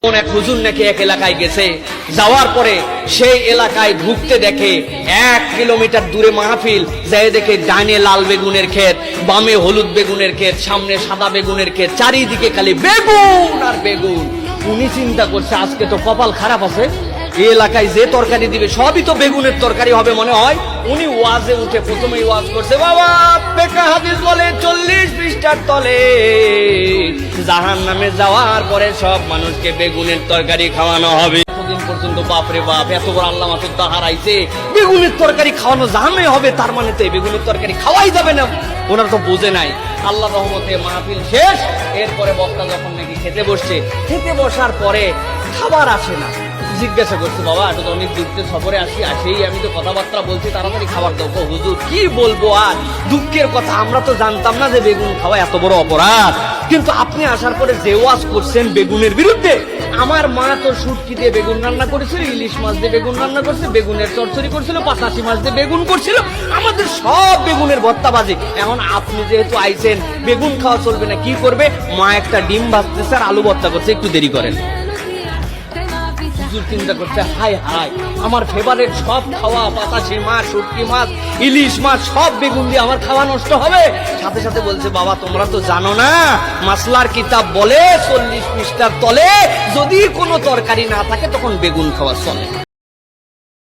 এক হুজুর নাকি এক এলাকায় গেছে, যাওয়ার পরে সেই এলাকায় ঢুকতে দেখে 1 কিলোমিটার দূরে মাহফিল, যাই দেখে ডানে লাল বেগুনের ক্ষেত, বামে হলুদ বেগুনের ক্ষেত, সামনে সাদা বেগুনের ক্ষেত, চারিদিকে খালি বেগুন আর বেগুন। উনি চিন্তা করছে আজকে তো কপাল খারাপ আছে, এই এলাকায় যে তরকারি দিবে সবই তো বেগুনের তরকারি হবে মনে হয়। উনি ওয়াজে উঠে প্রথমেই ওয়াজ করছে, বাবা ফিকহ হাদিস বলে 40 পৃষ্ঠার তলে জাহান্নামে যাওয়ার পরে সব মানুষকে বেগুনের তরকারি খাওয়ানো হবে। দিন পর্যন্ত বাপরে বাপ, এত বড় আল্লাহ মাতুদ্দার হারাইছে, বেগুনের তরকারি খাওয়ানো জাহান্নামে হবে, তার মানে তো বেগুনের তরকারি খাওয়াই যাবে না। ওনারা তো বোঝে নাই। আল্লাহ রহমতে মাহফিল শেষ, এরপরে বক্তা যখন নাকি খেতে বসছে, খেতে বসার পরে খাবার আসে না। জিজ্ঞাসা করছে, বাবা এটা তো অনেক দুঃখের সফরে আসেই আমি তো কথাবার্তা বলছি, তাড়াতাড়ি খাবার দাও। হুজুর কি বলবো আর, দুঃখের কথা, আমরা তো জানতাম না যে বেগুন খাওয়া এত বড় অপরাধ, কিন্তু আপনি আসার পরে যে ওয়াজ করছেন বেগুনের বিরুদ্ধে। আমার মা তো শুটকি দিয়ে বেগুন রান্না করেছিল, ইলিশ মাছ দিয়ে বেগুন রান্না করছে, বেগুনের চচ্চড়ি করছিল, পাতাশি মাছ দিয়ে বেগুন করছিল, আমাদের সব বেগুনের ভর্তাবাজি। এখন আপনি যেহেতু আইছেন, বেগুন খাওয়া চলবে না, কি করবে? মা একটা ডিম ভাজতেছে আর আলু ভর্তা করছে, একটু দেরি করেন। চিন্তা করছে, হাই হাই, আমার ফেভারিট সব খাওয়া, পাতাশি মাছ, শুটকি মাছ, ইলিশ মাছ, সব বেগুন দিয়ে আমার খাওয়া নষ্ট হবে। সাথে সাথে বলছে, বাবা তোমরা তো জানো না, মাসলার কিতাব বলে 40 পৃষ্ঠার তলে যদি কোনো তরকারি না থাকে তখন বেগুন খাওয়া চলে।